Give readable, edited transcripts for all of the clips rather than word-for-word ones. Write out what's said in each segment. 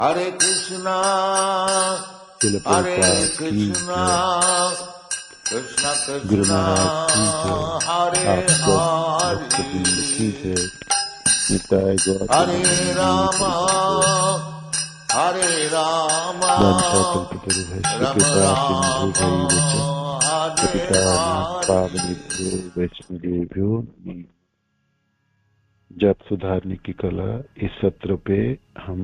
हरे कृष्णा शिल हरे प्रभुपाद की कृष्णा जय। कृष्णा गुरु कृष्णा महाराज की जय। हरे आप सब भक्तवृंद की हरे जय। निताय गौर हरे प्रेमानंदी राम हरिवंदो। हरे राम वंशाकल्पतरुभ्यश्च राम कृपा राम सिन्धुभैव च हरे पतितानां हरे। पावनेभ्यो वैष्णवेभ्यो नमः। जप सुधारने की कला इस सत्र पे हम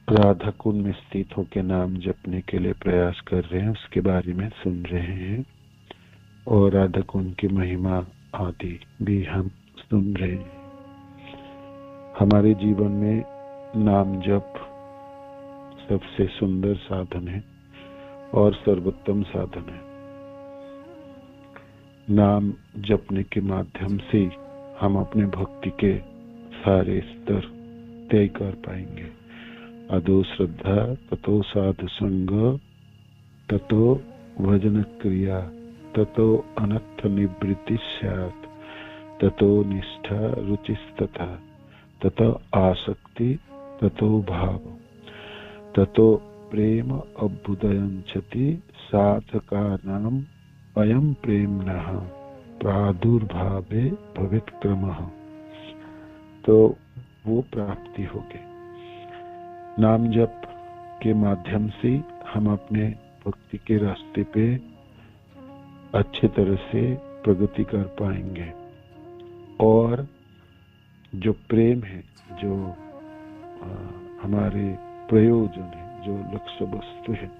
राधा कुंड में स्थित होकर नाम जपने के लिए प्रयास कर रहे हैं, उसके बारे में सुन रहे हैं और राधा कुंड की महिमा आदि भी हम सुन रहे हैं। हमारे जीवन में नाम जप सबसे सुंदर साधन है और सर्वोत्तम साधन है। नाम जपने के माध्यम से हम अपने भक्ति के सारे स्तर तय कर पाएंगे। अदो श्रद्धा ततो साधु संग ततो भजन क्रिया ततो अनर्थ निवृत्ति स्यात् ततो निष्ठा रुचिस्तथा ततो आसक्ति ततो भाव ततो प्रेम अभ्युदयञ्चति साधकानाम् अयं प्रेम्णः प्रादुर्भावे भवेत् क्रमः। तो वो प्राप्ति होगी। नाम जप के माध्यम से हम अपने भक्ति के रास्ते पे अच्छे तरह से प्रगति कर पाएंगे और जो प्रेम है, जो हमारे प्रयोजन है, जो लक्ष्य वस्तु है,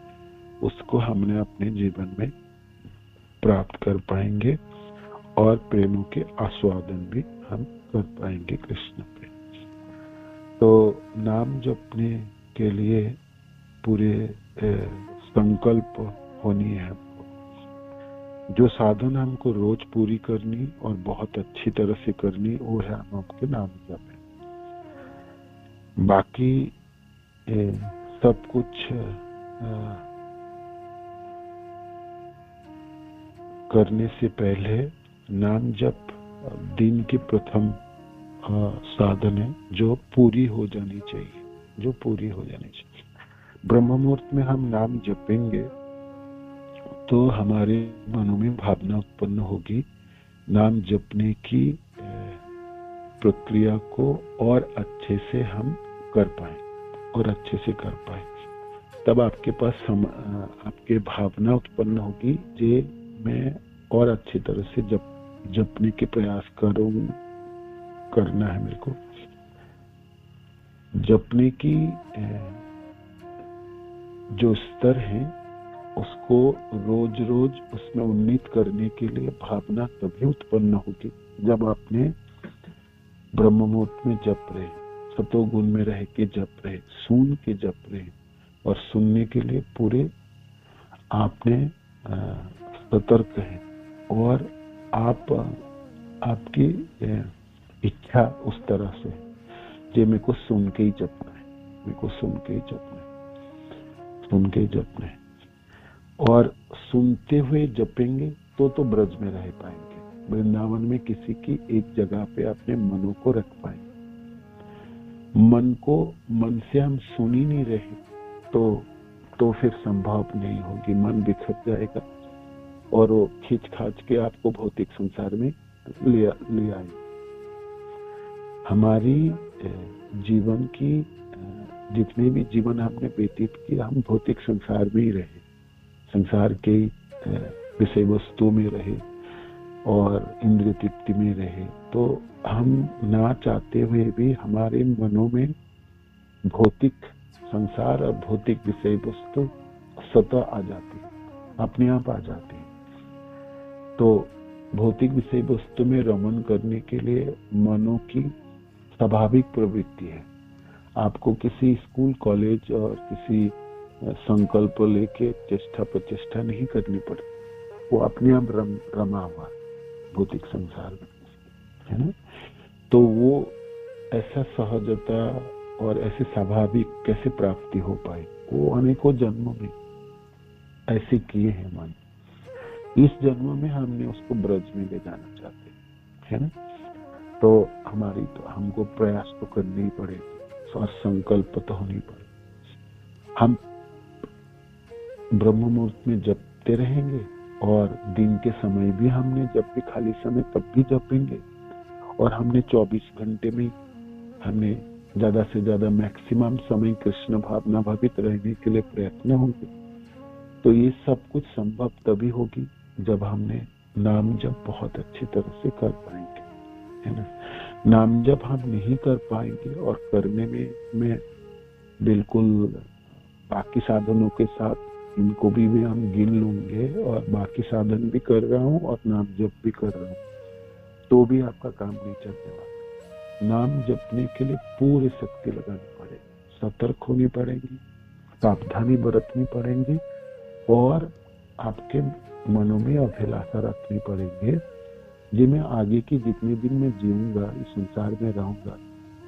उसको हमने अपने जीवन में प्राप्त कर पाएंगे और प्रेमों के आस्वादन भी हम कर पाएंगे कृष्ण पे। तो नाम जपने के लिए पूरे संकल्प होनी है हमको। जो साधन हमको रोज पूरी करनी और बहुत अच्छी तरह से करनी, वो है हम आपके नाम जप है। बाकी सब कुछ करने से पहले नाम जप दिन की प्रथम साधन है जो पूरी हो जानी चाहिए, जो पूरी हो जानी चाहिए। ब्रह्म मुहूर्त में हम नाम जपेंगे तो हमारे मनों में भावना उत्पन्न होगी, नाम जपने की प्रक्रिया को और अच्छे से हम कर पाए और अच्छे से कर पाए। तब आपके पास आपके भावना उत्पन्न होगी जे मैं और अच्छी तरह से जपने के प्रयास करना है। मेरे को जपने की जो स्तर है उसको रोज रोज उसमें उन्नीत करने के लिए भावना तभी उत्पन्न होगी जब आपने ब्रह्म मुहूर्त में जप रहे, सतोगुण में रह के जप रहे, सुन के जप रहे और सुनने के लिए पूरे आपने सतर्क है और आपकी इच्छा उस तरह से जे मेरे को सुन के ही जपना है, मेरे को सुन के ही जपना है, सुन के ही जपना है। और सुनते हुए जपेंगे तो ब्रज में रह पाएंगे, वृंदावन में किसी की एक जगह पे अपने मनों को रख पाएंगे। मन से हम सुन ही नहीं रहे तो फिर संभव नहीं होगी, मन बिखर जाएगा और वो खींच खाच के आपको भौतिक संसार में ले आए। हमारी जीवन की जितने भी जीवन हमने व्यतीत किया, हम भौतिक संसार में ही रहे, संसार के विषय वस्तु में रहे और इंद्रिय तृप्ति में रहे। तो हम ना चाहते हुए भी हमारे मनों में भौतिक संसार और भौतिक विषय वस्तु स्वतः आ जाती है, अपने आप आ जाती है। तो भौतिक विषय वस्तु में रमण करने के लिए मनों की स्वाभाविक प्रवृत्ति है। आपको किसी स्कूल कॉलेज और किसी संकल्प लेके चेष्टा प्रचेष्टा नहीं करनी पड़ती, वो अपने आप रमा हुआ भौतिक संसार में, है ना। तो वो ऐसा सहजता और ऐसे स्वाभाविक कैसे प्राप्ति हो पाए, वो अनेकों जन्मों में ऐसे किए हैं मन। इस जन्म में हमने उसको ब्रज में ले जाना चाहते हैं, है ना। तो हमको प्रयास तो करने ही पड़ेगा। और संकल्प तो होनी पड़े। हम ब्रह्म मुहूर्त में जपते रहेंगे और दिन के समय भी हमने जब भी खाली समय तब भी जपेंगे, और हमने 24 घंटे में हमने ज्यादा से ज्यादा मैक्सिमम समय कृष्ण भावना भावित रहने के लिए प्रयत्न होंगे। तो ये सब कुछ संभव तभी होगी जब हमने नाम जप बहुत अच्छी तरह से कर पाएंगे, है ना। नाम जप हम नहीं कर पाएंगे और करने में बिल्कुल बाकी साधनों के साथ इनको भी हम गिन लूंगे और बाकी साधन भी कर रहा हूँ और नाम जप भी कर रहा हूँ, तो भी आपका काम नहीं चलने वाला। नाम जपने के लिए पूरी शक्ति लगानी पड़ेगी, सतर्क होनी पड़ेगी, सावधानी बरतनी पड़ेगी और आपके मनों में अभिलाषा रखनी पड़ेगी जी मैं आगे की जितने दिन मैं जीऊंगा, इस संसार में रहूंगा,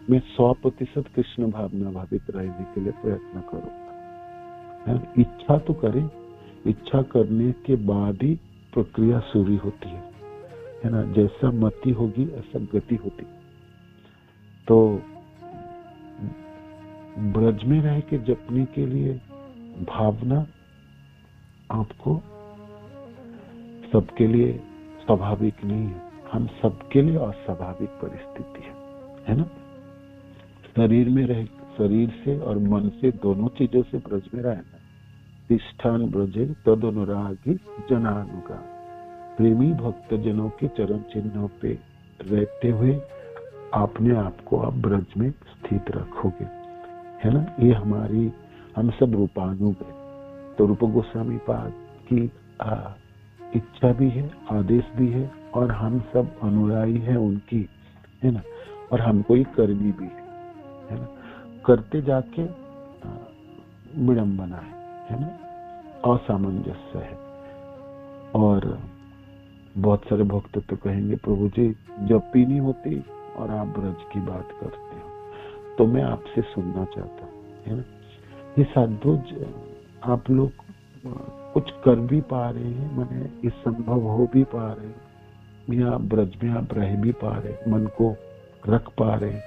मैं 100% कृष्ण भावना भावित रहने के लिए प्रयत्न करूंगा। इच्छा तो करें, इच्छा करने के बाद ही प्रक्रिया शुरू होती है ना। जैसा मति होगी ऐसा गति होती है। तो ब्रज में रह के जपने के लिए भावना आपको सबके लिए स्वाभाविक नहीं है, हम सबके लिए अस्वाभाविक परिस्थिति है ना। शरीर में रह, शरीर से और मन से दोनों चीजों से ब्रज में रहना। तिष्ठान ब्रजे तद अनुरागी जनानुगा, प्रेमी भक्त जनों के चरण चिन्हों पे रहते हुए अपने आप को आप ब्रज में स्थित रखोगे, है ना। ये हमारी हम सब रूपानुग है। तो रूप गोस्वामी पाद की इच्छा भी है, आदेश भी है, और हम सब अनुयायी है उनकी, है ना। और हमको ये करनी भी है ना। करते जाके विडंबना है ना, असामंजस्य है। और बहुत सारे भक्त तो कहेंगे प्रभु जी जब भी नहीं होती और आप ब्रज की बात करते हो। तो मैं आपसे सुनना चाहता हूँ, है ना, ये साधुज आप लोग कुछ कर भी पा रहे हैं, मैंने इस संभव हो भी पा रहे हैं, या ब्रज में आप रह भी पा रहे, मन को रख पा रहे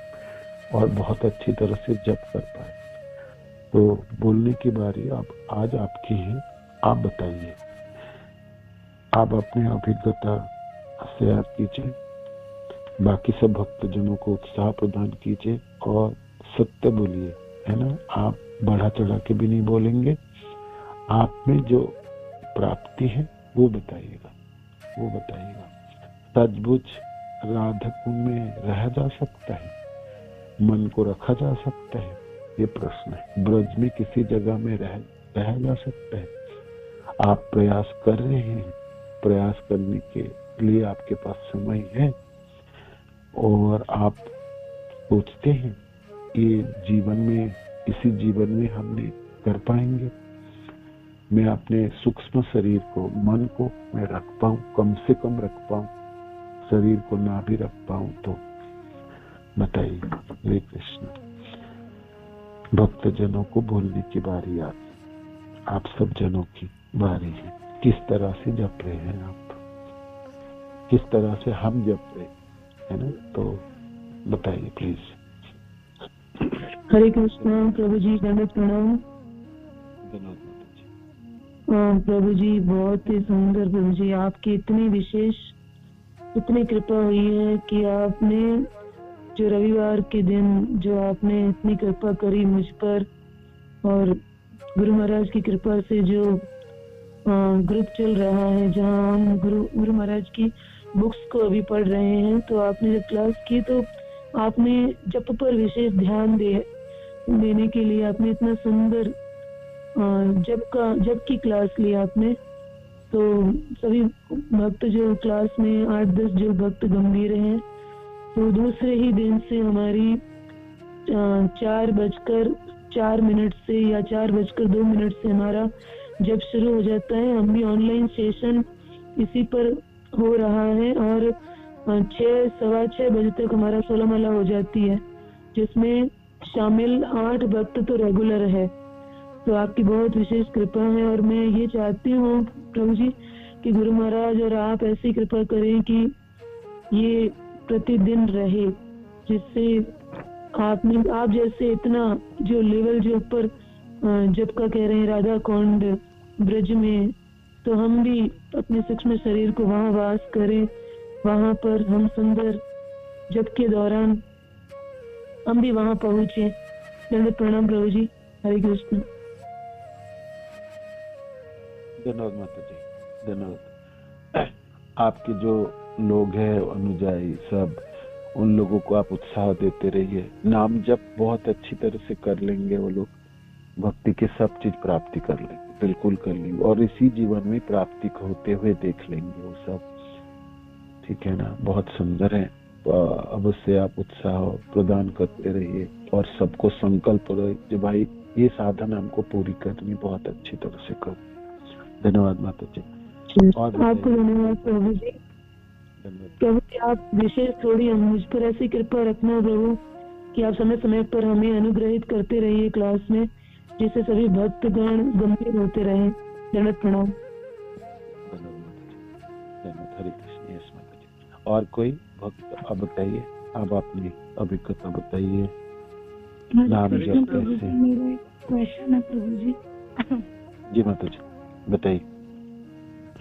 और बहुत अच्छी तरह से जप कर पाए। तो बोलने की बारी अब आज आपकी है, आप बताइए, आप अपने अभिज्ञता शेयर कीजिए, बाकी सब भक्तजनों को उत्साह प्रदान कीजिए और सत्य बोलिए, है ना। आप बढ़ा चढ़ा के भी नहीं बोलेंगे, आप में जो प्राप्ति है वो बताइएगा, वो बताइएगा। सचमुच राधा कुंड में रहा जा सकता है, मन को रखा जा सकता है, ये प्रश्न है। ब्रज में किसी जगह में रहा जा सकता है। आप प्रयास कर रहे हैं, प्रयास करने के लिए आपके पास समय है और आप सोचते हैं ये जीवन में, इसी जीवन में हमने कर पाएंगे, मैं अपने सूक्ष्म शरीर को, मन को मैं रख पाऊं, कम से कम रख पाऊं, शरीर को ना भी रख पाऊं, तो बताइए। हरे कृष्ण। भक्त जनों को बोलने की बारी आप सब जनों की बारी है। किस तरह से जप रहे हैं आप, किस तरह से हम जप रहे है ना, तो बताइए प्लीज। हरे कृष्ण। प्रभु जी दंडवत प्रणाम। प्रभु जी बहुत ही सुंदर। प्रभु जी आपकी इतनी विशेष, इतनी कृपा हुई है कि आपने जो रविवार के दिन जो आपने इतनी कृपा करी मुझ पर, और गुरु महाराज की कृपा से जो ग्रुप चल रहा है जहाँ हम गुरु महाराज की बुक्स को अभी पढ़ रहे हैं, तो आपने जब क्लास की तो आपने जप पर विशेष ध्यान देने के लिए आपने इतना सुंदर जब की क्लास ली आपने। तो सभी भक्त जो क्लास में 8-10 जो भक्त गंभीर हैं, तो दूसरे ही दिन से हमारी 4:04 से या 4:02 से हमारा जब शुरू हो जाता है। हम भी ऑनलाइन सेशन इसी पर हो रहा है और 6-6:15 बजे तक हमारा 16 माला हो जाती है, जिसमें शामिल 8 भक्त तो रेगुलर है। तो आपकी बहुत विशेष कृपा है और मैं ये चाहती हूँ प्रभु जी कि गुरु महाराज और आप ऐसी कृपा करें कि ये प्रतिदिन रहे, जिससे आप जैसे इतना जो लेवल जो ऊपर जब का कह रहे हैं राधा कुंड ब्रज में, तो हम भी अपने सूक्ष्म शरीर को वहाँ वास करें, वहाँ पर हम सुंदर जब के दौरान हम भी वहाँ पहुँचे। दंडवत प्रणाम प्रभु जी। हरे कृष्ण। धन्यवाद माता जी, धन्यवाद। आपके जो लोग हैं अनुजाई सब, उन लोगों को आप उत्साह देते रहिए। नाम जप बहुत अच्छी तरह से कर लेंगे वो लोग, भक्ति के सब चीज प्राप्ति कर लेंगे, बिल्कुल कर लेंगे, और इसी जीवन में प्राप्ति होते हुए देख लेंगे वो सब। ठीक है ना, बहुत सुंदर है। अवश्य आप उत्साह प्रदान करते रहिए और सबको संकल्प रहे कि भाई ये साधन हमको पूरी करनी, बहुत अच्छी तरह से कर। धन्यवाद माता जी। और आपको धन्यवाद प्रभु जी। प्रभु जी आप विशेष थोड़ी मुझ पर ऐसी कृपा रखना प्रभु कि आप समय समय पर हमें अनुग्रहित करते रहिए क्लास में, जिससे सभी भक्तगण गंभीर होते रहे। दंडवत प्रणाम। हरे कृष्ण। यस माता जी। और कोई भक्त अब बताइए, अब अपनी अभिज्ञता बताइए। नाम जप कैसे? मेरा एक क्वेश्चन है प्रभु जी। जी माता जी बताइए।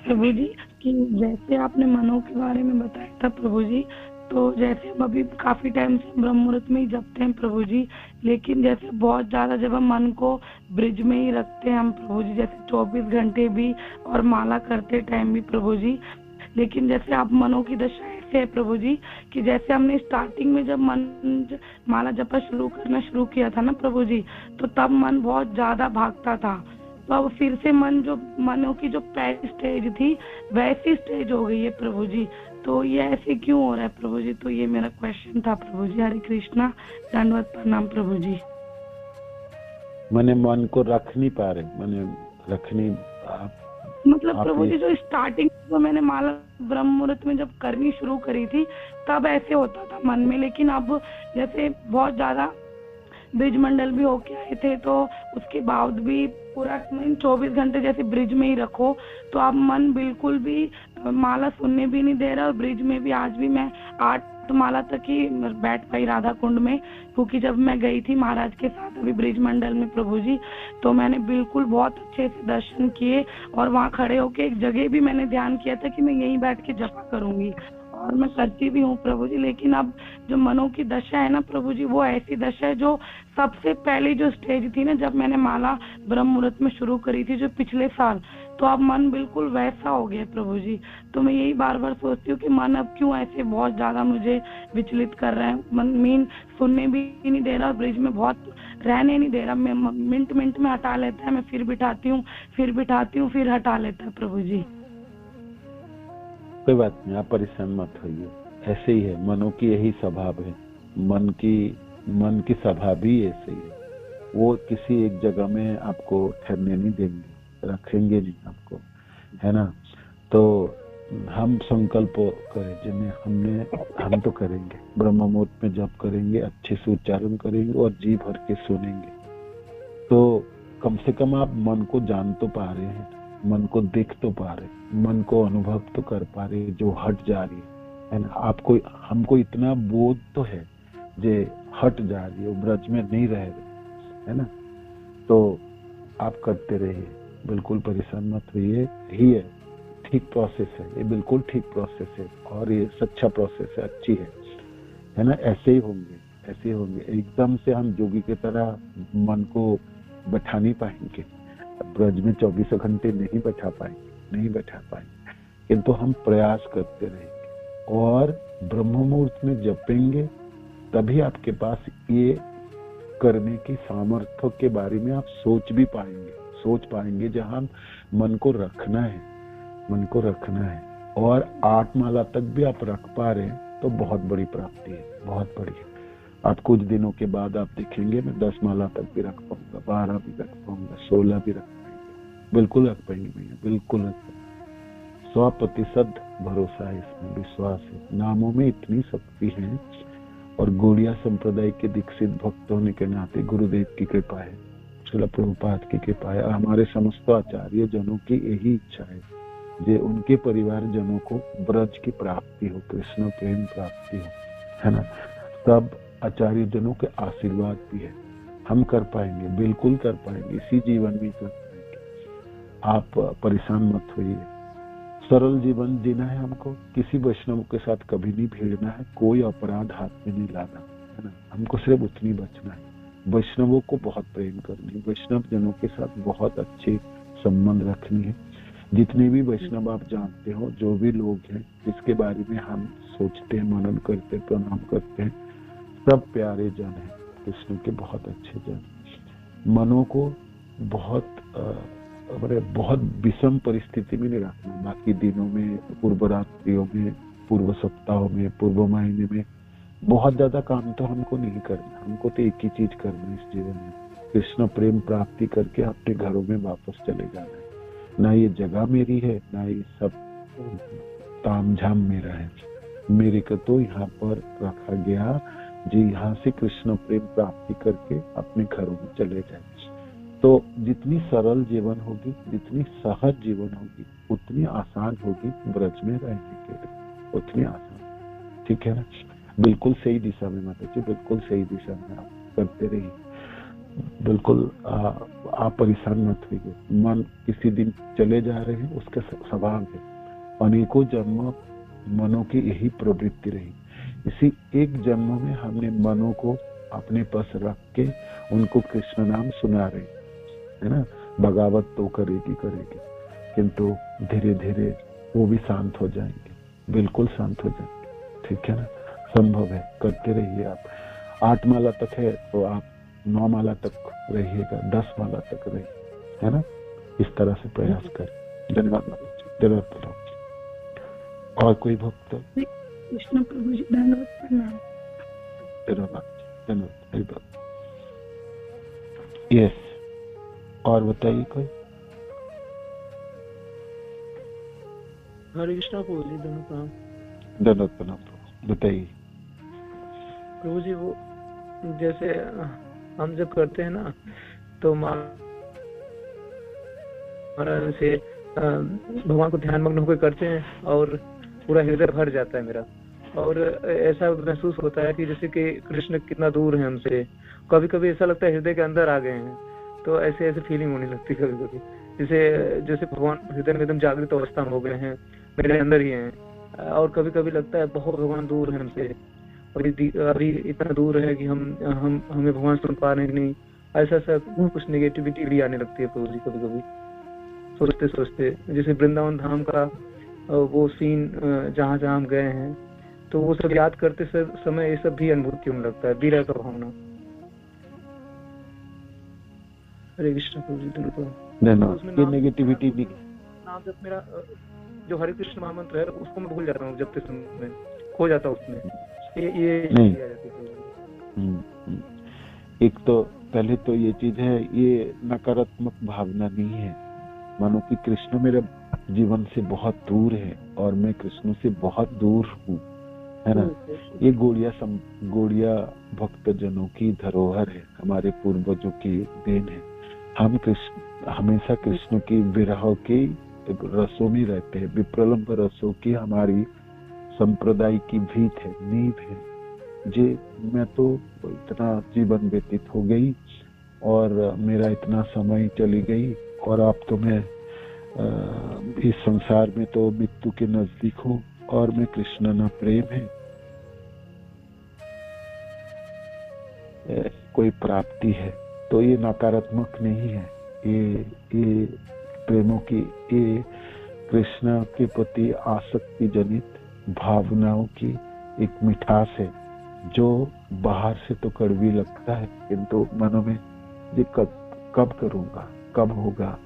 प्रभु जी कि जैसे आपने मनों के बारे में बताया था प्रभु जी, तो जैसे हम अभी काफी टाइम से ब्रह्म मुहूर्त में ही जपते हैं प्रभु जी, लेकिन जैसे बहुत ज्यादा जब हम मन को ब्रिज में ही रखते हैं हम प्रभु जी, जैसे 24 घंटे भी और माला करते टाइम भी प्रभु जी, लेकिन जैसे आप मनों की दशा ऐसे है प्रभु जी कि जैसे हमने स्टार्टिंग में जब माला जपा करना शुरू किया था ना प्रभु जी, तो तब मन बहुत ज्यादा भागता था, तो अब फिर से मनों की जो पहली स्टेज थी वैसी स्टेज हो गई है प्रभु जी, तो ये ऐसे क्यों हो रहा है प्रभु जी? तो ये मेरा क्वेश्चन था प्रभु जी। हरे कृष्णा। दंडवत प्रणाम प्रभु जी। मैंने मन को रख नहीं पा रहे, मैंने रखनी मतलब प्रभु जी जो स्टार्टिंग में मैंने माला ब्रह्म मुहूर्त में जब करनी शुरू करी थी तब ऐसे होता था मन में, लेकिन अब जैसे बहुत ज्यादा ब्रिज मंडल भी होके आए थे, तो उसके बाद भी पूरा 24 घंटे जैसे ब्रिज में ही रखो, तो अब मन बिल्कुल भी माला सुनने भी नहीं दे रहा, और ब्रिज में भी आज भी मैं 8 माला तक ही बैठ पाई राधा कुंड में, क्योंकि जब मैं गई थी महाराज के साथ अभी ब्रिज मंडल में प्रभु जी, तो मैंने बिल्कुल बहुत अच्छे से दर्शन किए, और वहाँ खड़े होके एक जगह भी मैंने ध्यान किया था कि मैं यहीं बैठ के जपा करूंगी, और मैं करती भी हूँ प्रभु जी। लेकिन अब जो मनों की दशा है ना प्रभु जी, वो ऐसी दशा है जो सबसे पहली जो स्टेज थी ना जब मैंने माला ब्रह्म मुहूर्त में शुरू करी थी जो पिछले साल, तो अब मन बिल्कुल वैसा हो गया प्रभु जी। तो मैं यही बार बार सोचती हूँ कि मन अब क्यों ऐसे बहुत ज्यादा मुझे विचलित कर रहा है, मन मीन सुनने भी नहीं दे रहा, ब्रिज में बहुत रहने नहीं दे रहा, मैं मिनट मिनट में हटा लेता है, मैं फिर बिठाती हूँ, फिर हटा लेता है प्रभु जी। कोई बात नहीं, आप परेशान मत होइए, ऐसे ही है, मनों की यही स्वभाव है, मन की स्वभाव भी ऐसे ही है, वो किसी एक जगह में आपको ठहरने नहीं देंगे, रखेंगे नहीं आपको, है ना। तो हम संकल्प करें, जिन्हें हम तो करेंगे, ब्रह्म मुहूर्त में जप करेंगे, अच्छे से उच्चारण करेंगे और जी भर के सुनेंगे, तो कम से कम आप मन को जान तो पा रहे हैं, मन को देख तो पा रहे, मन को अनुभव तो कर पा रहे, जो हट जा रही है ना। आपको हमको इतना बोध तो है जे हट जा रही है, वो ब्रज में नहीं रह रहे, है ना। तो आप करते रहिए, बिल्कुल परेशान मत होइए, ही है, ठीक प्रोसेस है ये, बिल्कुल ठीक प्रोसेस है, और ये सच्चा प्रोसेस है, अच्छी है ना। ऐसे ही होंगे, एकदम से हम जोगी की तरह मन को बैठा नहीं पाएंगे, ब्रज में 24 घंटे नहीं बैठा पाएंगे, किंतु हम प्रयास करते रहेंगे और ब्रह्म मुहूर्त में जपेंगे, तभी आपके पास ये करने की सामर्थ्य के बारे में आप सोच पाएंगे जहां मन को रखना है, और 8 माला तक भी आप रख पा रहे हैं तो बहुत बड़ी प्राप्ति है, बहुत बड़ी है। आप कुछ दिनों के बाद आप देखेंगे मैं 10 माला तक भी रख पाऊंगा, 12 भी रख पाऊंगा, 16 भी रख पाएंगे, बिल्कुल रख पाएंगे भैया, बिल्कुल रख पाएंगे। 100% भरोसा है, इसमें विश्वास है। नामों में इतनी शक्ति है, और गौड़िया संप्रदाय के दीक्षित भक्त होने के नाते गुरुदेव की कृपा है, श्रील प्रभुपाद की कृपा है, हमारे समस्त आचार्य जनों की यही इच्छा है जे उनके परिवार जनों को ब्रज की प्राप्ति हो, कृष्ण प्रेम प्राप्ति हो, है ना। सब आचार्य जनों के आशीर्वाद भी है। हम कर पाएंगे, बिल्कुल कर पाएंगे, इसी जीवन में कर पाएंगे। आप परेशान मत होइए। सरल जीवन जीना है हमको, किसी वैष्णव के साथ कभी नहीं भिड़ना है, कोई अपराध हाथ में नहीं लाना है ना, हमको सिर्फ उतनी बचना है। वैष्णवों को बहुत प्रेम करनी, वैष्णव जनों के साथ बहुत अच्छे संबंध रखनी है। जितने भी वैष्णव आप जानते हो, जो भी लोग हैं जिसके बारे में हम सोचते हैं, मनन करते हैं, प्रणाम करते हैं, सब प्यारे जन हैं, कृष्ण के बहुत अच्छे जन। मनों को बहुत विषम परिस्थिति में नहीं रखना। बाकी दिनों में, पूर्व रात्रियों में, पूर्व सप्ताहों में, पूर्व महीने में बहुत ज्यादा काम तो हमको नहीं करना। हमको तो एक ही चीज करना है इस जीवन में, कृष्ण प्रेम प्राप्ति करके अपने घरों में वापस चले जाना है। ना ये जगह मेरी है, ना ये सब तामझाम मेरा है। मेरे को तो यहाँ पर रखा गया जी, यहाँ से कृष्ण प्रेम प्राप्ति करके अपने घरों में चले जाए। तो जितनी सरल जीवन होगी, जितनी सहज जीवन होगी, उतनी आसान होगी ब्रज में रहने के लिए, उतनी आसान। ठीक है ना? बिल्कुल सही दिशा में माता जी, बिल्कुल सही दिशा में आप करते रहिए। बिल्कुल आप परेशान मत होइए। मन किसी दिन चले जा रहे हैं, उसका स्वभाव है। अनेकों जन्म मनों की यही प्रवृत्ति रही। इसी एक जन्म में हमने मनों को अपने पास रख के उनको कृष्ण नाम सुना रहे है ना। बगावत तो करेगी, किंतु धीरे धीरे वो भी शांत हो जाएंगे, बिल्कुल शांत हो जाएंगे। ठीक है ना? संभव है, करते रहिए आप। 8 माला तक है तो आप 9 माला तक रहिएगा, 10 माला तक रहिए, है ना? इस तरह से प्रयास करें। धन्यवाद धन्यवाद। और कोई भक्त? कृष्ण प्रभु जी, धन्यवाद, प्रणाम। धन्यवाद। यस, और बताइए कोई? हरे कृष्णा प्रभु जी, धन्यवाद प्रणाम। बताइए प्रभु जी। वो जैसे हम जब करते हैं ना, तो महाराज से भगवान को ध्यान मग्न होकर करते हैं और पूरा हृदय भर जाता है मेरा। और ऐसा महसूस होता है कि जैसे कि कृष्ण कितना दूर है हमसे। कभी कभी ऐसा लगता है हृदय के अंदर आ गए हैं, तो ऐसे फीलिंग होने लगती है कभी कभी, जैसे भगवान हृदय में एकदम जागृत अवस्था में हो गए हैं, मेरे अंदर ही हैं। और कभी कभी लगता है बहुत भगवान दूर है हमसे, और अभी इतना दूर है कि हमें भगवान सुन पा रहे नहीं। ऐसा कुछ नेगेटिविटी भी आने लगती है प्रभु जी कभी कभी, सोचते सोचते। जैसे वृंदावन धाम का वो सीन जहाँ हम गए हैं, तो वो सब याद करते समय ये सब भी अनुभूति होने लगता है, विरह का भावना। हरे कृष्ण प्रभु जी। धन्यवाद। नेगेटिविटी भी नाम जब मेरा जो हरे कृष्ण महामंत्र है उसको मैं भूल जाता हूँ, जब तक समय खो जाता हूँ उसमें। ये नहीं। एक तो पहले तो ये चीज है, ये नकारात्मक भावना नहीं है। मानो कि कृष्ण मेरे जीवन से बहुत दूर है और मैं कृष्ण से बहुत दूर हूँ, है ना। ये गौड़िया भक्त जनों की धरोहर है, हमारे पूर्वजों की देन है। हम हमेशा कृष्ण की विरह के रसों में रहते हैं। विप्रलंब रसों की हमारी संप्रदाय की भीत है, नींव है। जे मैं तो इतना जीवन व्यतीत हो गई और मेरा इतना समय चली गई, और अब तो मैं इस संसार में तो मृत्यु के नजदीक हूँ, और मैं कृष्ण ना प्रेम है कोई प्राप्ति है, तो ये नकारात्मक नहीं है। ये प्रेमों की, ये कृष्ण के प्रति आसक्ति जनित भावनाओं की एक मिठास है, जो बाहर से तो कड़वी लगता है, किंतु मनो में ये कब करूंगा, कब होगा।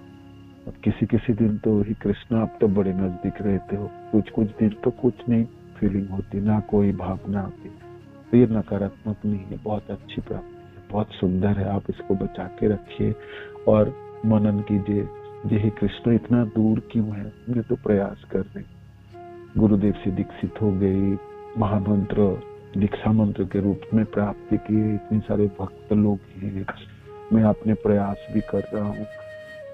किसी दिन तो ही कृष्ण आप तो बड़े नजदीक रहते हो, कुछ दिन तो कुछ नहीं फीलिंग होती, ना कोई भावना होती। तो ये नकारात्मक नहीं है, बहुत अच्छी प्राप्ति है, बहुत सुंदर है। आप इसको बचा के रखिए और मनन कीजिए, यही कृष्ण इतना दूर क्यों है। मैं तो प्रयास कर रहे, गुरुदेव से दीक्षित हो गई, महामंत्र दीक्षा मंत्र के रूप में प्राप्ति किए, इतने सारे भक्त लोग हैं, मैं अपने प्रयास भी कर रहा हूँ,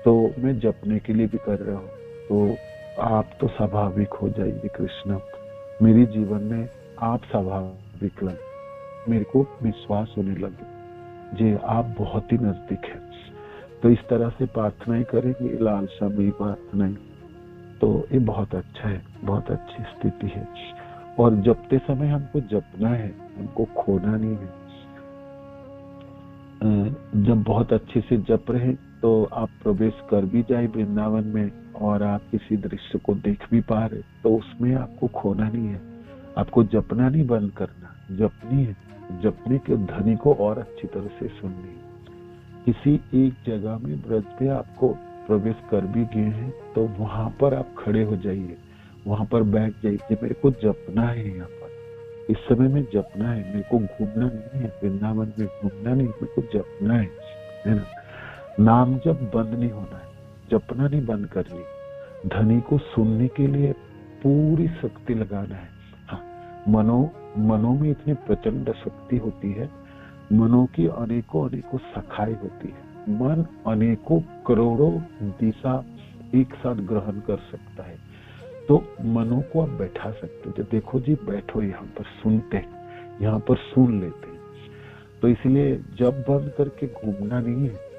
तो मैं जपने के लिए भी कर रहा हूँ। तो आप तो स्वाभाविक हो जाइए कृष्ण, मेरे जीवन में आप स्वाभाविक लग, मेरे को विश्वास होने लगे जी आप बहुत ही नजदीक है। तो इस तरह से प्रार्थनाएं करेंगे, लालसा में प्रार्थनाएं, तो ये बहुत अच्छा है, बहुत अच्छी स्थिति है। और जपते समय हमको जपना है, हमको खोना नहीं है। जब बहुत अच्छे से जप रहे तो आप प्रवेश कर भी जाए वृंदावन में और आप किसी दृश्य को देख भी पा रहे, तो उसमें आपको खोना नहीं है। आपको जपना नहीं बंद करना, जपनी है। जपने के ध्वनि को और अच्छी तरह से सुननी है। किसी एक जगह में ब्रज पे आपको प्रवेश कर भी गए हैं तो वहां पर आप खड़े हो जाइए, वहां पर बैठ जाइए। मेरे को जपना है, यहाँ पर इस समय में जपना है, मेरे को घूमना नहीं है, वृंदावन में घूमना नहीं, मेरे को जपना है ना। नाम जब बंद नहीं होना है, जपना नहीं बंद करनी, ध्वनि को सुनने के लिए पूरी शक्ति लगाना है। हाँ, मनो में इतनी प्रचंड शक्ति होती है, मनों की अनेकों शाखाएं होती है। मन अनेकों करोड़ों दिशा एक साथ ग्रहण कर सकता है। तो मनों को आप बैठा सकते हो। देखो जी बैठो, यहाँ पर सुनते हैं, यहाँ पर सुन लेते हैं। तो इसलिए जब बंद करके घूमना नहीं है,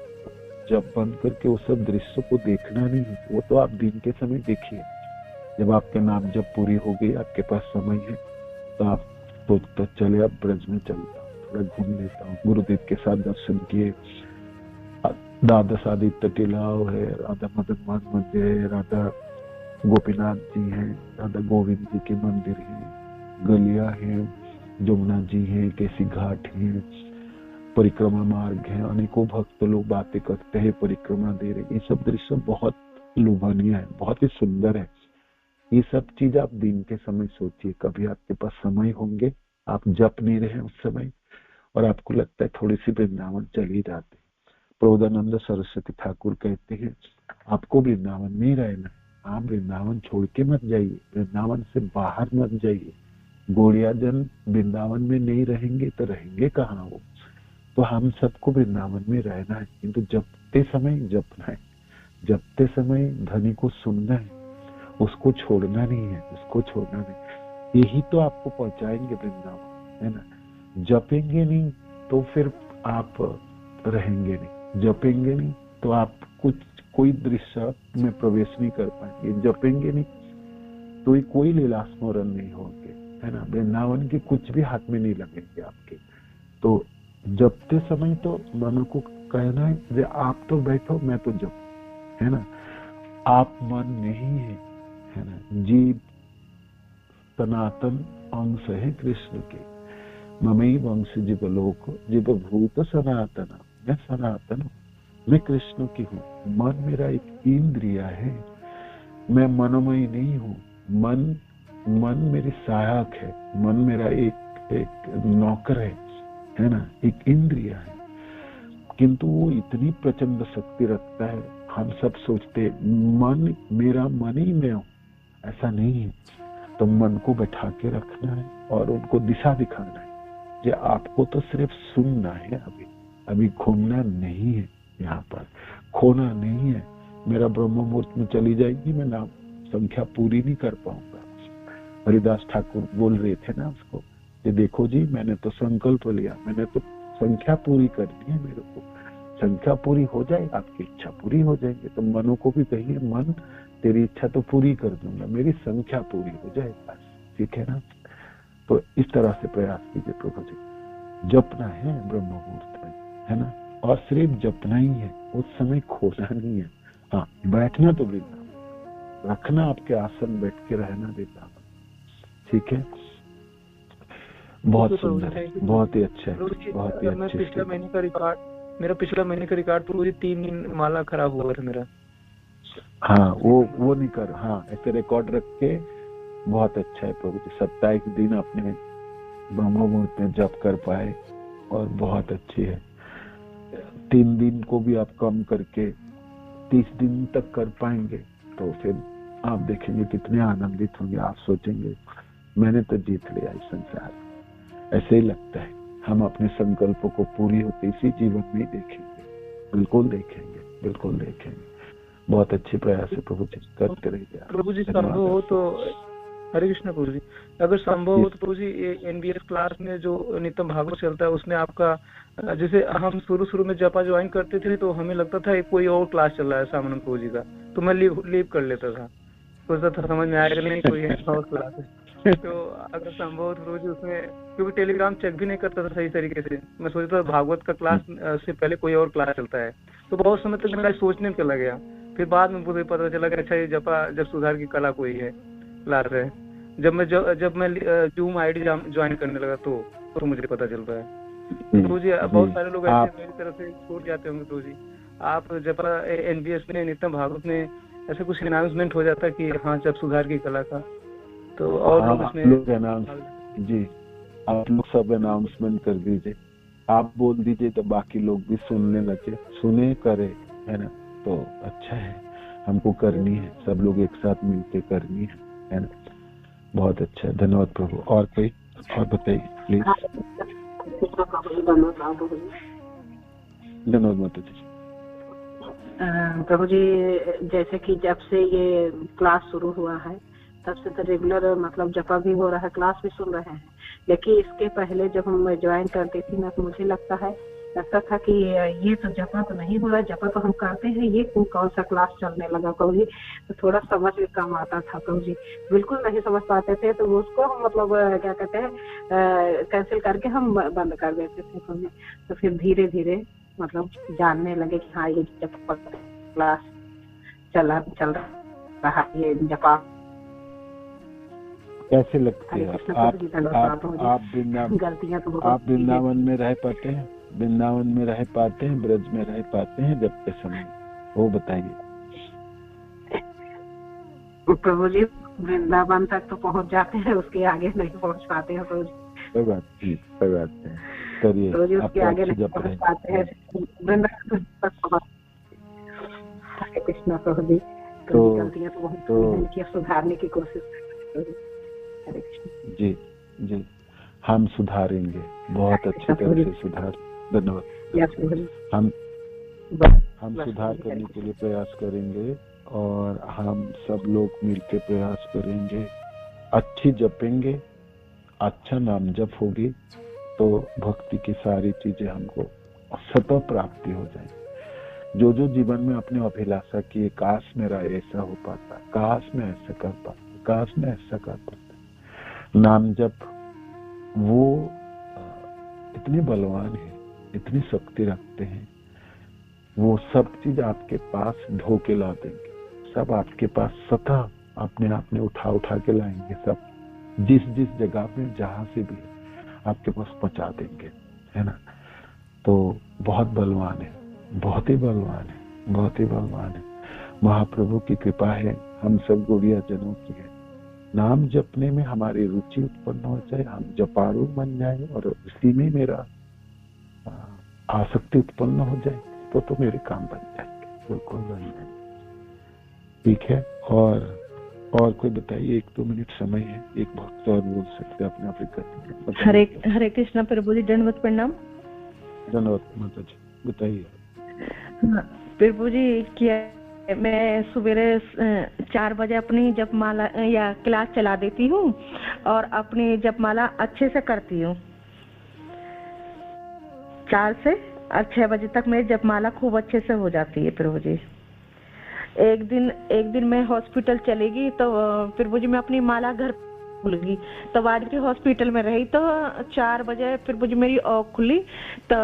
जब बंद करके वो सब दृश्य को देखना नहीं है। वो तो आप दिन के समय देखिए, जब आपके नाम जब पूरी हो गई, आपके पास समय है, तो आप तो चले आप ब्रज में चलता, थोड़ा घूम लेता हूँ। गुरुदेव के साथ दर्शन किए, द्वादश आदित्य टिलाव है, राधा मदन मोहन मंदिर है, राधा गोपीनाथ जी हैं, राधा गोविंद जी के मंदिर है, गलिया है, जमुना जी है, केसी घाट है, परिक्रमा मार्ग है, अनेकों भक्त लोग बातें करते हैं, परिक्रमा दे रहे। ये सब दृश्य बहुत लोभनीय है, बहुत ही सुंदर है। ये सब चीज आप दिन के समय सोचिए। कभी आपके पास समय होंगे, आप जप नहीं रहे उस समय, और आपको लगता है थोड़ी सी वृंदावन चल ही जाते। प्रबोधानंद सरस्वती ठाकुर कहते हैं आपको वृंदावन में ही रहना है, आप वृंदावन छोड़ के मत जाइए, वृंदावन से बाहर मत जाइए। गौड़िया जन वृंदावन में नहीं रहेंगे तो रहेंगे कहाँ वो। तो हम सबको वृंदावन में रहना है, किंतु जपते समय जपना है, जपते समय ध्वनि को सुनना है, उसको छोड़ना नहीं है, उसको छोड़ना नहीं। यही तो आपको पहुंचाएंगे वृंदावन, है ना। जपेंगे नहीं तो फिर आप रहेंगे नहीं, जपेंगे नहीं तो आप कोई दृश्य में प्रवेश नहीं कर पाएंगे, जपेंगे नहीं तो कोई लीला स्मरण नहीं होंगे, है ना। वृंदावन के कुछ भी हाथ में नहीं लगेंगे आपके। तो जपते समय तो मन को कहना है कि आप तो बैठो, मैं तो जप, है ना। आप मन नहीं है ना। जीव सनातन अंश है कृष्ण के, ममई वंश जीव लोक जीव भूत सनातन, मैं सनातन हूँ, मैं कृष्ण की हूँ। मन मेरा एक इंद्रिया है, मैं मनोमय नहीं हूँ। मन मेरी सहायक है, मन मेरा एक नौकर है ना, एक इंद्रिया है। किंतु वो इतनी प्रचंड शक्ति रखता है, हम सब सोचते मन मेरा मन ही मैं हूँ, ऐसा नहीं है। तो मन को बैठा के रखना है और उनको दिशा दिखाना है कि आपको तो सिर्फ सुनना है, अभी घूमना नहीं है, यहाँ पर खोना नहीं है। मेरा ब्रह्म मुहूर्त में चली जाएगी, मैं नाम संख्या पूरी नहीं कर पाऊंगा। हरिदास ठाकुर बोल रहे थे ना उसको कि देखो जी मैंने तो संकल्प लिया, मैंने तो संख्या पूरी करनी है, मेरे को संख्या पूरी हो जाए आपकी इच्छा पूरी हो जाएगी। तो मनो को भी कहिए मन तेरी इच्छा तो पूरी कर दूंगा, मेरी संख्या पूरी हो जाए बस, ठीक है ना। तो इस तरह से प्रयास कीजिए प्रभु जी। जपना है ब्रह्म मुहूर्त में, है ना, और सिर्फ जपना ही है, उस समय खोना नहीं है। हाँ, बैठना तो वृंदावन, रखना आपके आसन, बैठ के रहना वृंदावन, ठीक है। बहुत सुंदर है, बहुत ही अच्छा है, बहुत ही अच्छा। पिछले महीने का रिकॉर्ड, मेरा पिछला महीने का रिकॉर्ड पूरी 3 दिन माला खराब हुआ था मेरा। हाँ, वो नहीं कर, हाँ ऐसे रिकॉर्ड रख के बहुत अच्छा है प्रभु जी। 27 दिन आपने ब्रह्म मुहूर्त में जप कर पाए और बहुत अच्छी है। 3 दिन को भी आप कम करके 30 दिन तक कर पाएंगे तो फिर आप देखेंगे कितने आनंदित होंगे। आप सोचेंगे मैंने तो जीत लिया इस संसार। ऐसे ही लगता है हम अपने संकल्पों को पूरी होती इसी जीवन में ही देखेंगे, बिल्कुल देखेंगे, बिल्कुल देखेंगे। बहुत अच्छे प्रयास है प्रभु जी, करते रहिए प्रभु जी। संभव हो तो हरे कृष्ण प्रभु जी। अगर संभव हो तो प्रभु जी एनबीएस क्लास में जो नित्यम भागवत चलता है उसमें आपका जैसे हम शुरू में जपा ज्वाइन करते थे तो हमें लगता था कोई और क्लास चल रहा है सामानंद प्रभु जी का, तो मैं लीव कर लेता था, सोचता था समझ में आएगा नहीं कोई और क्लास है। तो अगर संभव हो तो प्रभु जी उसमें, क्योंकि टेलीग्राम चेक भी नहीं करता था सही तरीके से, मैं सोचता था भागवत का क्लास से पहले कोई और क्लास चलता है, तो बहुत समय तक मेरा सोचने में चला गया। फिर बाद में मुझे पता चला कि अच्छा ये जब सुधार की कला कोई है क्लास है। जब मैं जूम आईडी ज्वाइन करने लगा तो मुझे पता चल रहा है। तो जी बहुत सारे लोग ऐसे मेरी तरफ से छूट जाते होंगे। तो जी आप जब एनबीएस में नित्यम भागवत में ऐसा कुछ अनाउंसमेंट हो जाता है कि हाँ जब सुधार की कला का, तो और लोग इसमें जी आप लोग सब अनाउंसमेंट कर दीजिए, आप बोल दीजिए तो बाकी लोग भी सुनने लगे, सुने करे, है ना, तो अच्छा है। हमको करनी है, सब लोग एक साथ मिलके करनी है ना। बहुत अच्छा है, धन्यवाद प्रभु। और कोई और बताइए प्लीज। धन्यवाद माता जी। प्रभु जी जैसे कि जब से ये क्लास शुरू हुआ है तब से तो रेगुलर मतलब जपा भी हो रहा है, क्लास भी सुन रहे हैं, लेकिन इसके पहले जब हम ज्वाइन करते थी ना तो मुझे लगता था कि ये तो जपा तो नहीं हो रहा है, जपा तो हम करते हैं, ये कौन सा क्लास चलने लगा प्रभु जी। तो थोड़ा समझ में कम आता था प्रभु जी, बिल्कुल नहीं समझ पाते थे, तो उसको हम मतलब क्या कहते हैं कैंसिल करके हम बंद कर देते थे प्रभु जी। तो फिर धीरे धीरे मतलब जानने लगे कि हाँ ये जपा क्लास चल रहा है, ये जपा कैसे लगती है आप वृंदावन में रह पाते हैं, वृंदावन में रह पाते हैं, ब्रज में रह पाते हैं जब के समय, वो बताइए प्रभु जी। वृंदावन तक तो पहुंच जाते हैं, उसके आगे नहीं पहुंच पाते हैं प्रभु जी। कोई बात नहीं करिए, उसके आगे नहीं पहुंच पाते हैं वृंदावन तक। हरे कृष्णा प्रभु जी। तो गलतियां तो बहुत सुधारने की कोशिश करें। जी हम सुधारेंगे, बहुत अच्छी तरह से सुधार। धन्यवाद। हम सुधार करने के लिए प्रयास करेंगे और हम सब लोग मिलकर प्रयास करेंगे, अच्छी जपेंगे, अच्छा नाम जप होगी तो भक्ति की सारी चीजें हमको स्वतः प्राप्ति हो जाएगी। जो जीवन में अपने अभिलाषा की, काश मेरा ऐसा हो पाता, काश मैं ऐसा कर पाता, काश मैं ऐसा कर पाता, नाम जप वो इतने बलवान है, इतनी शक्ति रखते हैं, वो सब चीज आपके पास ढो के ला देंगे, सब आपके पास स्वतः अपने आप में उठा के लाएंगे, सब जिस जगह में जहां से भी आपके पास पहुंचा देंगे, है ना। तो बहुत बलवान है, बहुत ही बलवान है, बहुत ही बलवान है। महाप्रभु की कृपा है हम सब गुड़िया जनों की है। नाम जपने में हमारी रुचि उत्पन्न हो जाए, हम जपाड़ू बन जाए और उसी में मेरा आसक्ति उत्पन्न हो जाए तो मेरे काम बन जाएंगे, बिल्कुल बन जाएंगे। ठीक है, और कोई बताइए, 1-2 मिनट समय है, एक भक्त और बोल सकते अपने आप। हरे कृष्णा प्रभु जी, दंडवत प्रणाम। धन्यवाद माता जी, बताइए। प्रभु जी क्या मैं सवेरे 4 बजे अपनी जपमाला या क्लास चला देती हूँ और अपनी जपमाला अच्छे से करती हूँ। 4 से 6 बजे तक मेरी जपमाला खूब अच्छे से हो जाती है प्रभु जी। एक दिन मैं हॉस्पिटल चलेगी तो प्रभु जी मैं अपनी माला घर भूल गई, तो वार्ड के हॉस्पिटल में रही, तो 4 बजे प्रभु जी मेरी आँख खुली तो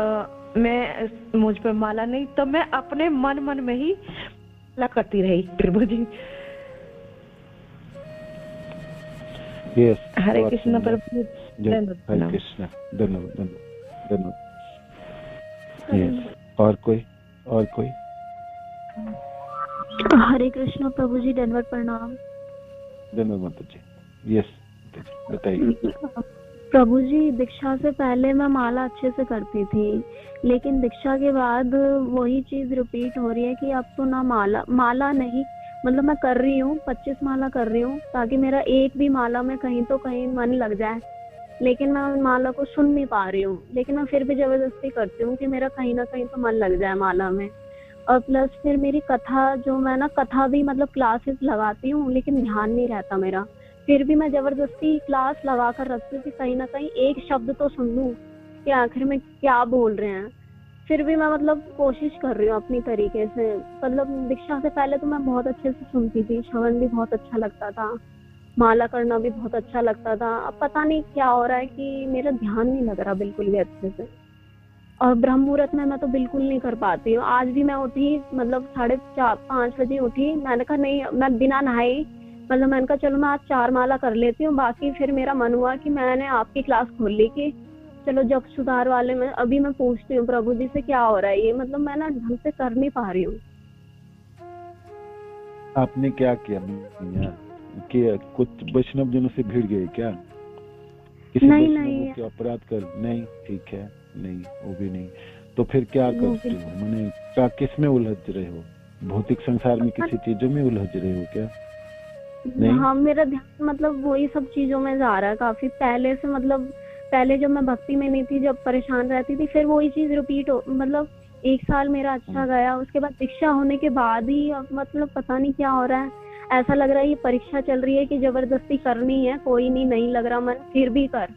मैं मुझ पे माला नहीं, तो मैं अपने मन में ही करती रही प्रभु जी। हरे कृष्ण प्रभु। हरे कृष्ण। धन्यवाद। और कोई हरे कृष्ण प्रभु जी, दंडवत प्रणाम। धन्यवाद माता जी। यस बताइए। प्रभु जी दीक्षा से पहले मैं माला अच्छे से करती थी, लेकिन दीक्षा के बाद वही चीज रिपीट हो रही है कि अब तो ना माला नहीं, मतलब मैं कर रही हूँ 25 माला कर रही हूँ ताकि मेरा एक भी माला में कहीं तो कहीं मन लग जाए, लेकिन मैं माला को सुन नहीं पा रही हूँ, लेकिन मैं फिर भी जबरदस्ती करती हूँ कि मेरा कहीं ना कहीं तो मन लग जाए माला में। और प्लस फिर मेरी कथा, जो मैं ना कथा भी मतलब क्लासेस लगाती हूँ लेकिन ध्यान नहीं रहता मेरा, फिर भी मैं जबरदस्ती क्लास लगा कर रखती हूँ कि कहीं ना कहीं एक शब्द तो सुन लूं कि आखिर में क्या बोल रहे हैं। फिर भी मैं मतलब कोशिश कर रही हूँ अपनी तरीके से। मतलब दीक्षा से पहले तो मैं बहुत अच्छे से सुनती थी, श्रवण भी बहुत अच्छा लगता था, माला करना भी बहुत अच्छा लगता था। अब पता नहीं क्या हो रहा है कि मेरा ध्यान नहीं लग रहा बिल्कुल भी अच्छे से, और ब्रह्म मुहूर्त में मैं तो बिल्कुल नहीं कर पाती हूँ। आज भी मैं उठी मतलब 4:30-5 बजे उठी, मैंने कहा नहीं, मैं बिना नहाई मतलब मैंने कहा चलो मैं आज 4 माला कर लेती हूँ। बाकी फिर मेरा मन हुआ कि मैंने आपकी क्लास खोल ली कि चलो जब सुधार वाले में अभी मैं पूछती हूँ प्रभु जी से क्या हो रहा है ये, मतलब मैं ना ढंग से कर नहीं पा रही हूँ। आपने क्या किया भैया कि कुछ वैष्णव जनों से भिड़ गए क्या? किसी नहीं, वैष्णव नहीं। के अपराध कर? नहीं, ठीक है, नहीं वो भी नहीं। तो फिर क्या करते हो? मैंने क्या किस में उलझ रहे हो? भौतिक संसार में किसी चीजों में उलझ रहे हो क्या? नहीं? हाँ, मेरा ध्यान मतलब वही सब चीजों में जा रहा है काफी पहले से। मतलब पहले जब मैं भक्ति में नहीं थी, जब परेशान रहती थी, फिर वही चीज रिपीट हो। मतलब 1 साल मेरा अच्छा गया, उसके बाद दीक्षा होने के बाद ही अब मतलब पता नहीं क्या हो रहा है। ऐसा लग रहा है ये परीक्षा चल रही है कि जबरदस्ती करनी है। कोई नहीं लग रहा मन, फिर भी कर।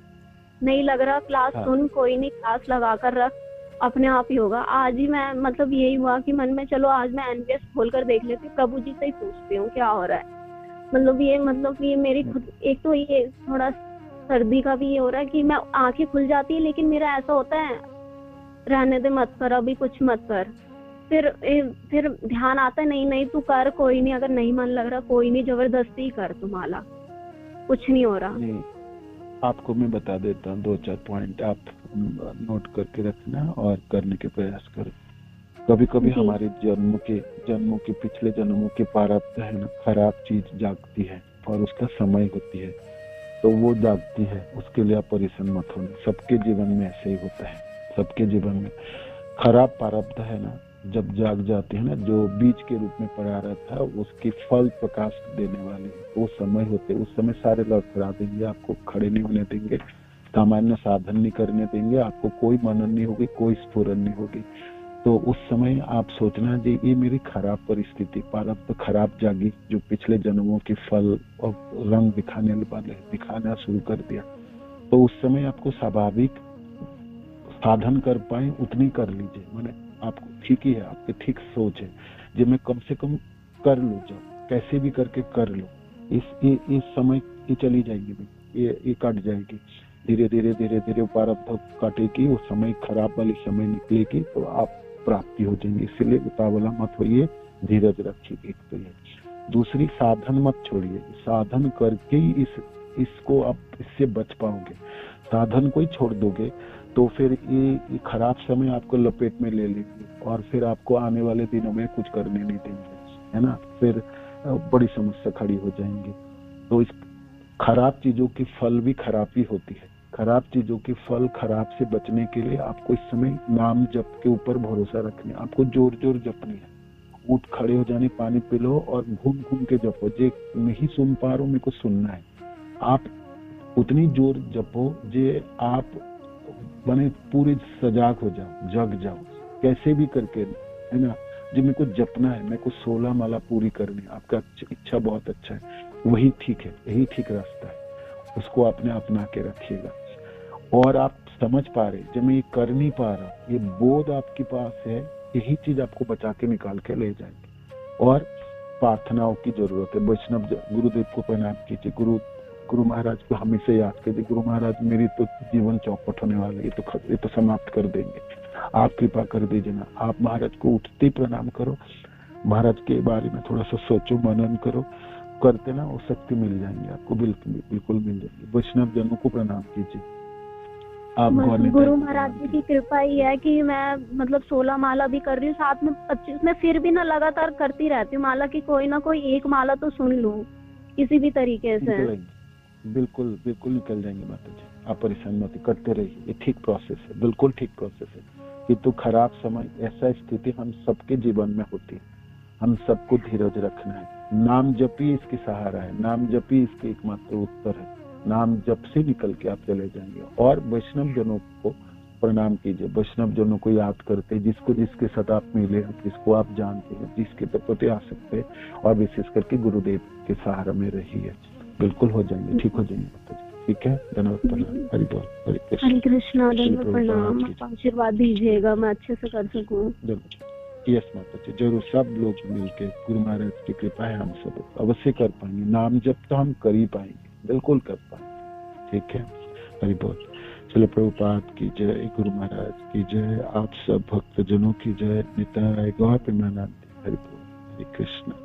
नहीं लग रहा क्लास सुन, कोई नहीं क्लास लगा कर रख, अपने आप ही होगा। आज ही मैं मतलब यही हुआ कि मन में चलो आज मैं एनवीएस खोल कर देख लेती हूँ, प्रभु जी से ही पूछती हूँ क्या हो रहा है। मतलब ये मेरी खुद, एक तो ये थोड़ा सर्दी का भी ये हो रहा है कि मैं आंखें खुल जाती है, लेकिन मेरा ऐसा होता है रहने दे, मत कर अभी, कुछ मत कर। फिर ध्यान आता है नहीं तू कर, कोई नहीं, अगर नहीं मन लग रहा कोई नहीं, जबरदस्ती कर तू माला, कुछ नहीं हो रहा। नहीं, आपको मैं बता देता हूँ 2-4 पॉइंट, आप नोट करके रखना और करने के प्रयास करो। कभी कभी हमारे जन्मों के पिछले जन्मों के प्रारब्ध है ना, खराब चीज जागती है और उसका समय होती है, तो वो जागती है, उसके लिए आप परेशान मत होना। सबके जीवन में ऐसे ही होता है, सबके जीवन में खराब प्रारब्ध है ना, जब जाग जाती है ना, जो बीज के रूप में पड़ा रहता है उसकी फल प्रकाश देने वाले वो समय होते, उस समय सारे लड़खड़ा देंगे, आपको खड़े नहीं होने देंगे, सामान्य साधन नहीं करने देंगे, आपको कोई मनन नहीं होगी, कोई स्फुरन नहीं होगी। तो उस समय आप सोचना जी ये मेरी खराब परिस्थिति, प्रारब्ध खराब जागी, जो पिछले जन्मों के फल और रंग दिखाना शुरू कर दिया। तो उस समय आपको स्वाभाविक साधन कर पाए उतनी कर लीजिए, मैंने आपको ठीक ही है, आपकी ठीक सोच है, जो मैं कम से कम कर लूँ, जब कैसे भी करके कर लो। इस समय ये चली जाएगी, ये कट जाएगी, धीरे धीरे प्रारब्ध काटेगी, वो समय खराब वाली समय निकलेगी, तो आप प्राप्ति हो जाएंगे। इसलिए उतावला मत होइए, धीरज रखिए। एक तो ये, दूसरी साधन मत छोड़िए, साधन करके ही इसको आप इससे बच पाओगे। साधन को ही छोड़ दोगे तो फिर ये खराब समय आपको लपेट में ले लेंगे और फिर आपको आने वाले दिनों में कुछ करने नहीं देंगे, है ना, फिर बड़ी समस्या खड़ी हो जाएंगी। तो इस खराब चीजों की फल भी खराब ही होती है। खराब चीजों के फल खराब से बचने के लिए आपको इस समय नाम जप के ऊपर भरोसा रखना है, आपको जोर जोर जपनी है। उठ खड़े हो जाने, पानी पी लो और घूम घूम के जपो, जे नहीं सुन पा रहा हूं, मेरे को सुनना है। आप उतनी जोर जपो जे आप बने पूरे सजाग हो जाओ, जग जाओ, कैसे भी करके, है ना, जो मेरे को जपना है, मेरे को 16 माला पूरी करनी है। आपका इच्छा बहुत अच्छा है, वही ठीक है, यही ठीक रास्ता है, उसको आपने अपना के रखिएगा। और आप समझ पा रहे, जब मैं ये कर नहीं पा रहा, ये बोध आपके पास है, यही चीज आपको बचा के निकाल के ले जाएगी। और प्रार्थनाओं की जरूरत है। वैष्णव गुरुदेव को प्रणाम कीजिए, गुरु महाराज को हमेशा याद कीजिए, गुरु महाराज मेरी तो जीवन चौपट होने वाला है, ये तो समाप्त कर देंगे, आप कृपा कर दीजिए ना। आप महाराज को उठते प्रणाम करो, महाराज के बारे में थोड़ा सा सोचो, मनन करो, करते ना वो शक्ति मिल जाएंगे आपको, बिल्कुल मिल जाएंगे। वैष्णव जनों को प्रणाम कीजिए। आप गुरु महाराज जी की कृपा ही है कि मैं मतलब 16 माला भी कर रही हूँ, साथ में 25 में फिर भी ना लगातार करती रहती हूँ माला की, कोई ना कोई एक माला तो सुन लूं किसी भी तरीके से। बिल्कुल निकल जाएंगे माता जी, आप परेशान मत, करते रहिए, ये ठीक प्रोसेस है, बिल्कुल ठीक प्रोसेस है। कि तो खराब समय, ऐसा स्थिति हम सबके जीवन में होती है, हम सबको धीरज रखना है। नाम जपी इसकी सहारा है, नाम जपी इसके एकमात्र उत्तर है। नाम जप से निकल के आप चले जाएंगे। और वैष्णव जनों को प्रणाम कीजिए, वैष्णव जनों को याद करते, जिसको जिसके साथ आप मिले, जिसको आप जानते हैं, जिसके प्रति आ सकते हैं, और विशेष करके गुरुदेव के सहारा में रहिए। बिल्कुल हो जाएंगे, ठीक हो जाएंगे माता जी। ठीक है, धन्यवाद, प्रणाम, हरि बोल, हरे कृष्ण। हरे कृष्णा, श्री दंड प्रणाम। प्रभुपाद की आप आशीर्वाद दीजिएगा मैं अच्छे से कर सकूं। जरूर, यस माता जी, जरूर, सब लोग मिलके गुरु महाराज की कृपा है, हम सब अवश्य कर पाएंगे। नाम जब तो हम कर ही पाएंगे, बिल्कुल कर पाएंगे। ठीक है, हरि बोल। चलो, प्रभुपाद की जय, गुरु महाराज की जय, आप सब भक्तजनों की जय, निताय गौर प्रेमानंद, हरि बोल, हरे कृष्ण।